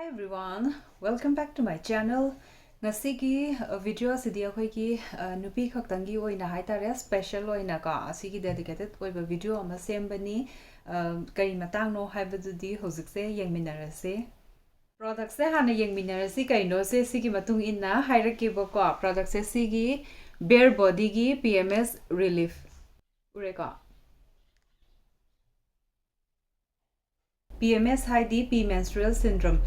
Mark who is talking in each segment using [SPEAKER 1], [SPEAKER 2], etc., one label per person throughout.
[SPEAKER 1] Hi everyone, welcome back to my channel. Ngasigi video asidi akhoi nupi khaktangi oina haitare special oina ka asigi dedicated oiba video ama sembani kari matang no haibadudi hojikse yengminarase. Product se hana yengminarase kaino se sigi matung inna hairake ko product se sigi bare body gi PMS relief ureka. PMS haidi premenstrual syndrome.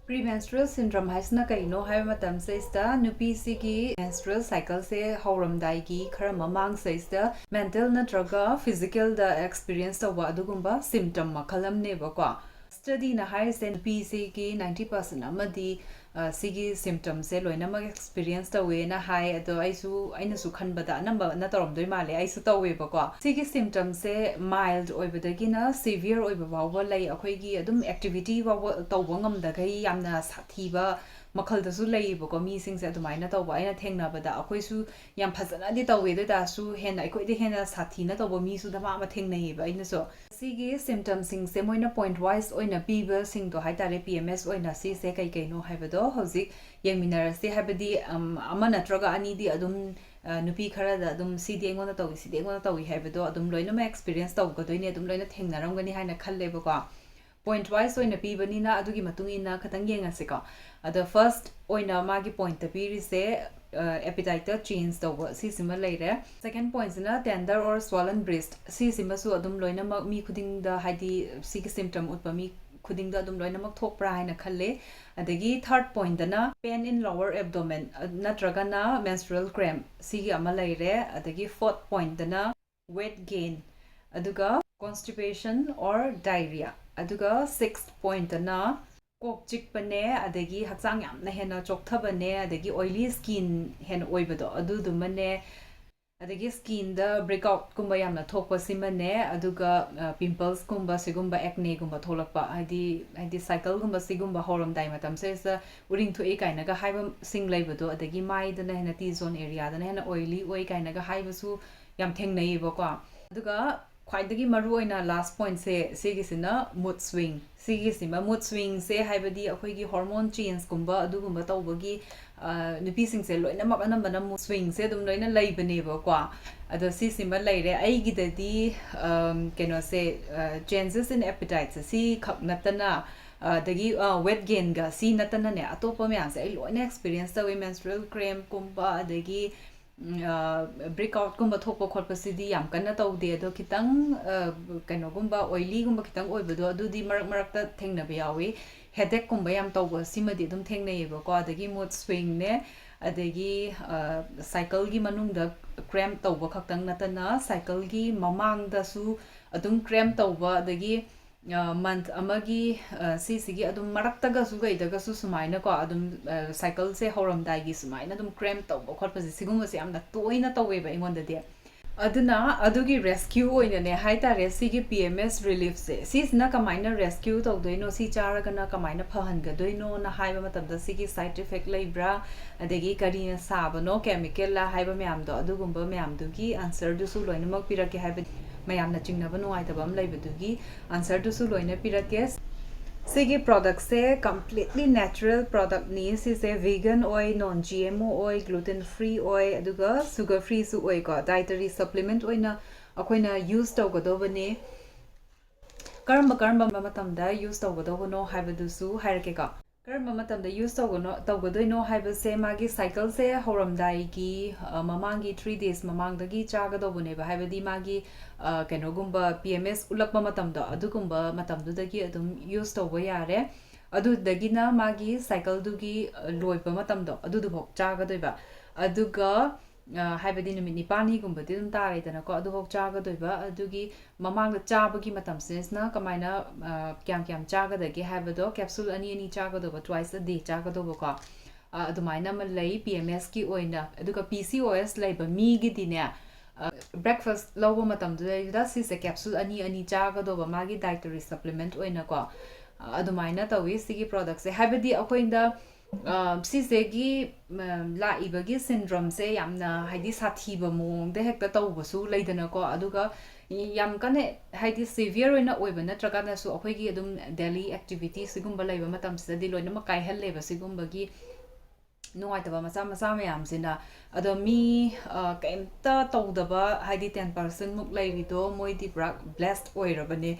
[SPEAKER 1] Premenstrual syndrome haisna kaino haiba matam se ista nupi sigi menstrual cycle se hauramdai gi khara mamang se ista mental natraga physical da experience ta wa adugumba symptom makhalam ne ba ko study na hai se nupi sigi 90% amadi sigi symptoms se loina mag experience ta we na hai ado aisu aina su khanbada number na torom doi male aisu ta we ba ko sigi symptoms se mild oibadagi na severe oiba wa lai akhoi gi adum activity wa tawba ngam da gai yamna sathiba makhal da su lai ba ko mi sing se adumaina tawba aina thengna bada akhoi su yam phajana di tawe do da su hena akhoi de hena sathi na tawba mi su da ma thengnai ba aina so sigi symptoms sing se moina point wise oina piba sing do haitare PMS oina si se kai kai no haibado hozik yengminarase habadi ama natraga ani di adum nupi khara da adum cd engona tawi haibado adum loina ma experience taw gadoine adum loina thengnaramgani haina khalle ba ko point wise oina pibani na adugi matungina khatang yengase ko the first oina magi point ta piri se appetite change taw si sima leire second point na tender or swollen breast si sima su adum loina ma mi khuding da haidi si symptom utpa mi khuding da adum loina mak thok pra haina khalle adagi third point na pain in lower abdomen natraga na menstrual cramp sigi ama leire adagi fourth point na weight gain aduga constipation or diarrhea aduga sixth point na kok chikpane adagi hakchang yamna hena chokthabane adagi oily skin hen oibado adu dumane adagi skin da breakout kumba yamna thokpa simane aduga pimples kumba sigumba acne gumba tholakpa hadi cycle gumba sigumba horam dai matam se uring thoi kaina ga haiba sing leibado adagi mai dana hena T zone area dana hena oily oi kaina ga haiba su yam thengnai ba ko aduga khwaidagi maru oina last point se sigisina mood swing sigisima mood swing se haibadi akhoi gi hormone change kumba adugumba tawbagi nupi sing se loina mak anambana mood swing se dum loina leibane ba ko ado sisima leire ai gi dadi keno se changes in appetite si khak natana dagi weight gain ga si natana ne atopa me anse ai loina experience ta we menstrual cramp kumba adagi breakout kumba thokpa khotpa sidi yam kana tawde ado kitang kano gumba oily gumba kitang oibado adudi marak ta thengna ba yawi headache kumba yam tawba simadi dum thengnai ba ko adagi mood swing ne adagi cycle gi manung da cramp tawba khaktang natana cycle gi mamang da su adum cramp tawba adagi month amagi sigi adum marakta ga su gai daga su sumaina ko adum cycle se horam dai gi sumaina adum cramp tawba khotpa sigum se amna toina tawe ba ingon da de aduna adugi rescue oina ne haitare sigi PMS relief se sisna kamaina rescue tawdoino si charaga na kamaina phahan ga doino na haiba matam da sigi side effect leibra adegi karina sabano chemical la haiba myam do adugumba myam dugi answer du su loina mak pirake haiba mayamna chingnaba nuaitabam leibadugi answer du su loina pirake sigi product se completely natural product ni si se vegan oil non GMO oil gluten free oil aduga sugar free su oil ko dietary supplement oina akoina use tawgadobane karamba matamda use tawgadono haibadu su hairake ka karamba matamda use tawgadoino haibase magi cycle se horamdai gi mamangi 3 days mamangdagi chagadobune ba haibadi magi kenogumba PMS ulakpa matamda adugumba matamdudagi adum use tawba yare adudagina magi cycle dugi loipa matamdo adudu bok chagadoiba aduga haibadi numit nipani gumba dum tare dana ko adu bok chagadoiba adugi mamangda chabagi matam sesna kamaina kyam chagadagi haibado capsule ani chagadoba twice a day chagadoba ko adumaina malai PMS ki oina aduga PCOS leiba mi gi dine breakfast lobo matam da si se capsule ani chagadoba magi dietary supplement oina ko adumaina tawi sigi product se habadi akoinda sisegi la ibagi syndrome se yamna haidi sathiba mong de hekta tawbasu leidana ko aduga ꯌꯥꯝ ꯀꯟꯅ ꯍꯥꯏꯗꯤ severe ꯑꯣꯏꯅ ꯑꯣꯏꯕ ꯅꯠꯇ꯭ꯔꯀꯥꯟꯗꯁꯨ ꯑꯩꯈꯣꯏꯒꯤ ꯑꯗꯨꯝ daily activity ꯁꯤꯒꯨꯝꯕ ꯂꯩꯕ ꯃꯇꯝꯁꯤꯗꯗꯤ ꯂꯣꯏꯅꯃꯛ ꯀꯥꯏꯍꯜꯂꯦꯕ ꯁꯤꯒꯨꯝꯕꯒꯤ ꯅꯨꯡꯉꯥꯏꯇꯕ ꯃꯆꯥ ꯃꯌꯥꯝꯁꯤꯅ ꯑꯗꯣ ꯃꯤ ꯀꯩꯝꯇ ꯇꯧꯗꯕ ꯍꯥꯏꯗꯤ 10% ꯃꯨꯛ ꯂꯩꯔꯤꯗꯣ ꯃꯣꯏꯗꯤ ꯄꯨꯔꯥ ꯕ꯭ꯂꯦꯁഡ് ꯑꯣꯏꯔꯕꯅꯦ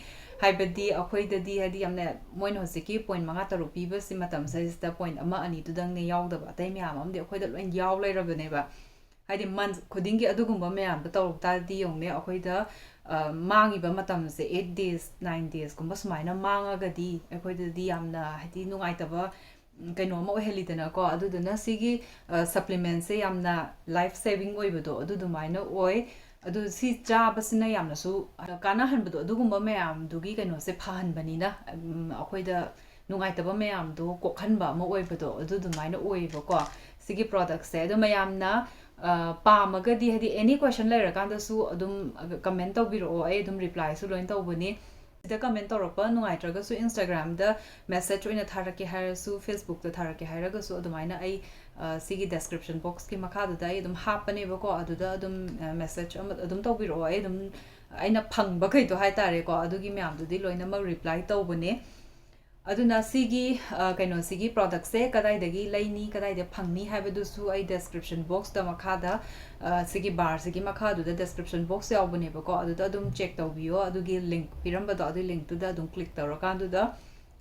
[SPEAKER 1] ꯍꯥꯏꯕꯗꯤ ꯑꯩꯈꯣꯏꯗꯗꯤ ꯍꯥꯏꯗꯤ ꯌꯥꯝꯅ ꯃꯣꯏꯅ ꯍꯧꯖꯤꯛꯀꯤ ꯄꯣꯏꯟ 5-6 ꯄꯤꯕꯁꯤ ꯃꯇꯝꯁꯤꯗ ꯄꯣꯏꯟ 1-2ꯗꯪꯅꯦ ꯌꯥꯎꯗꯕ ꯑꯇꯩ ꯃꯌꯥꯝ ꯑꯃꯗꯤ ꯑꯩꯈꯣꯏꯗ ꯂꯣꯏ ꯌꯥꯎ ꯂꯩꯔꯕꯅꯦꯕ ꯍꯥꯏꯗꯤ ꯃꯟꯊ ꯈꯨꯗꯤꯡꯒꯤ ꯑꯗꯨꯒꯨꯝꯕ ꯃꯌꯥꯝꯗꯣ ꯇꯧꯔꯛ ꯇꯥꯔꯗꯤ ꯌꯦꯡꯉꯨꯅꯦ ꯑꯩꯈꯣꯏꯗ ꯃꯥꯡꯉꯤꯕ ꯃꯇꯝꯁꯦ 8 days 9 daysꯒꯨꯝꯕ ꯁꯨꯃꯥꯏꯅ ꯃꯥꯡꯉꯒꯗꯤ ꯑꯩꯈꯣꯏꯗꯗꯤ ꯌꯥꯝꯅ ꯍꯥꯏꯗꯤ ꯅꯨꯡꯉꯥꯏꯇꯕ ꯀꯩꯅꯣ ꯑꯃ ꯑꯣꯏꯍꯜꯂꯤꯗꯅꯀꯣ ꯑꯗꯨꯗꯨꯅ ꯁꯤꯒꯤ ꯁꯄ꯭ꯂꯤꯃꯦꯟꯁꯦ ꯌꯥꯝꯅ ꯂꯥꯏꯐ ꯁꯦꯚꯤꯡ ꯑꯣꯏꯕꯗꯣ ꯑꯗꯨꯃꯥꯏꯅ ꯑꯣꯏ ꯑꯗꯨ ꯁꯤ ꯆꯥꯕꯁꯤꯅ ꯌꯥꯝꯅꯁꯨ ꯀꯥꯟꯅꯍꯟꯕꯗꯣ ꯑꯗꯨꯒꯨꯝꯕ ꯃꯌꯥꯝꯗꯨꯒꯤ ꯀꯩꯅꯣꯁꯦ ꯐꯍꯟꯕꯅꯤꯅ ꯑꯩꯈꯣꯏꯗ ꯅꯨꯡꯉꯥꯏꯇꯕ ꯃꯌꯥꯝꯗꯣ ꯀꯣꯛꯍꯟꯕ ꯑꯃ ꯑꯣꯏꯕꯗꯣ ꯑꯗꯨꯃꯥꯏꯅ ꯑꯣꯏꯌꯦꯕꯀꯣ ꯁꯤꯒꯤ ꯄ꯭ꯔꯣꯗꯛꯁꯦ ꯑꯗꯣ ꯃꯌꯥꯝꯅ ꯄꯥꯝꯃꯒꯗꯤ ꯍꯥꯏꯗꯤ ꯑꯦꯅꯤ ꯀ꯭ꯋꯦꯁꯟ ꯂꯩꯔꯀꯥꯟꯗꯁꯨ ꯑꯗꯨꯝ ꯀꯃꯦꯟ ꯇꯧꯕꯤꯔꯛꯑꯣ ꯑꯩ ꯑꯗꯨꯝ ꯔꯤꯄ꯭ꯂꯥꯏꯁꯨ ꯂꯣꯏꯅ ꯇꯧꯕꯅꯤ ꯁꯤꯗ ꯀꯃꯦꯟ ꯇꯧꯔꯛꯄ ꯅꯨꯡꯉꯥꯏꯇ꯭ꯔꯒꯁꯨ ꯏꯟꯁꯇꯥꯒ꯭ꯔꯥꯝꯗ ꯃꯦꯁꯦꯖ ꯑꯣꯏꯅ ꯊꯥꯔꯛꯀꯦ ꯍꯥꯏꯔꯁꯨ ꯐꯦꯁꯕꯨꯛꯇ ꯊꯥꯔꯛꯀꯦ ꯍꯥꯏꯔꯒꯁꯨ ꯑꯗꯨꯃꯥꯏꯅ ꯑꯩ ꯁꯤꯒꯤ ꯗꯦꯁꯀ꯭ꯔꯤꯞꯁꯟ ꯕꯣꯛꯁꯀꯤ ꯃꯈꯥꯗꯨꯗ ꯑꯩ ꯑꯗꯨꯝ ꯍꯥꯞꯄꯅꯦꯕꯀꯣ ꯑꯗꯨꯗ ꯑꯗꯨꯝ ꯃꯦꯁꯦꯖ ꯑꯃ ꯑꯗꯨꯝ ꯇꯧꯕꯤꯔꯛꯑꯣ ꯑꯩ ꯑꯗꯨꯝ ꯑꯩꯅ ꯐꯪꯕꯈꯩꯗꯣ ꯍꯥꯏꯇꯥꯔꯦꯀꯣ ꯑꯗꯨꯒꯤ ꯃꯌꯥꯝꯗꯨꯗꯤ ꯂꯣꯏꯅꯃꯛ ꯔꯤꯄ꯭ꯂꯥꯏ ꯇꯧꯕꯅꯦ ꯑꯗꯨꯅ ꯁꯤꯒꯤ ꯀꯩꯅꯣꯁꯤꯒꯤ ꯄ꯭ꯔꯣꯗꯛꯁꯦ ꯀꯗꯥꯏꯗꯒꯤ ꯂꯩꯅꯤ ꯀꯗꯥꯏꯗ ꯐꯪꯅꯤ ꯍꯥꯏꯕꯗꯨꯁꯨ ꯑꯩ ꯗꯦꯁꯀ꯭ꯔꯤꯞꯁꯟ ꯕꯣꯛꯁꯇ ꯃꯈꯥꯗ ꯁꯤꯒꯤ ꯕꯥꯔꯁꯤꯒꯤ ꯃꯈꯥꯗꯨꯗ ꯗꯦꯁꯀ꯭ꯔꯤꯞꯁꯟ ꯕꯣꯛꯁ ꯌꯥꯎꯕꯅꯦꯕꯀꯣ ꯑꯗꯨꯗ ꯑꯗꯨꯝ ꯆꯦꯛ ꯇꯧꯕꯤꯌꯣ ꯑꯗꯨꯒꯤ ꯂꯤꯡꯛ ꯄꯤꯔꯝꯕꯗꯣ ꯑꯗꯨꯒꯤ ꯂꯤꯡꯛꯇꯨꯗ ꯑꯗꯨꯝ ꯀ꯭ꯂꯤꯛ ꯇꯧꯔꯀꯥꯟꯗꯨꯗ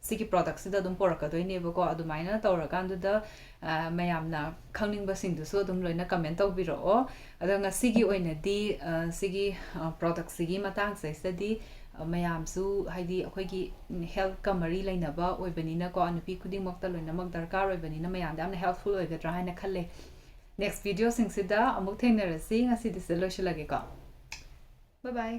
[SPEAKER 1] ꯁꯤꯒꯤ ꯄ꯭ꯔꯣꯗꯛꯁꯤꯗ ꯑꯗꯨꯝ ꯄꯣꯔꯛꯀꯗꯣꯏꯅꯦꯕꯀꯣ ꯑꯗꯨꯃꯥꯏꯅ ꯇꯧꯔꯀꯥꯟꯗꯨꯗ ꯃꯌꯥꯝꯅ ꯈꯪꯅꯤꯡꯕꯁꯤꯡꯗꯨꯁꯨ ꯑꯗꯨꯝ ꯂꯣꯏꯅ ꯀꯃꯦꯟ ꯇꯧꯕꯤꯔꯛꯑꯣ ꯑꯗꯣ ꯉꯁꯤꯒꯤ ꯑꯣꯏꯅꯗꯤ ꯁꯤꯒꯤ ꯄ꯭ꯔꯣꯗꯛꯁꯤꯒꯤ ꯃꯇꯥꯡꯁꯤꯗꯩꯁꯤꯗꯗꯤ ꯃꯌꯥꯝꯁꯨ ꯍꯥꯏꯗꯤ ꯑꯩꯈꯣꯏꯒꯤ ꯍꯦꯜꯊꯀ ꯃꯔꯤ ꯂꯩꯅꯕ ꯑꯣꯏꯕꯅꯤꯅꯀꯣ ꯅꯨꯄꯤ ꯈꯨꯗꯤꯡꯃꯛꯇ ꯂꯣꯏꯅꯃꯛ ꯗꯔꯀꯥꯔ ꯑꯣꯏꯕꯅꯤ나 ꯃꯌꯥꯝꯗ ꯌꯥꯝꯅ ꯍꯦꯜꯞꯐꯨꯜ ꯑꯣꯏꯒꯗ꯭ꯔꯥ ꯍꯥꯏꯅ ꯈꯜꯂꯦ ꯅꯦꯛꯁ ꯚꯤꯗꯤꯑꯣꯁꯤꯡꯁꯤꯗ ꯑꯃꯨꯛ ꯊꯦꯡꯅꯔꯁꯤ ꯉꯁꯤꯗꯤ ꯁꯤꯗ ꯂꯣꯏꯁꯤꯜꯂꯒꯦꯀꯣ ꯕꯥꯏ ꯕꯥꯏ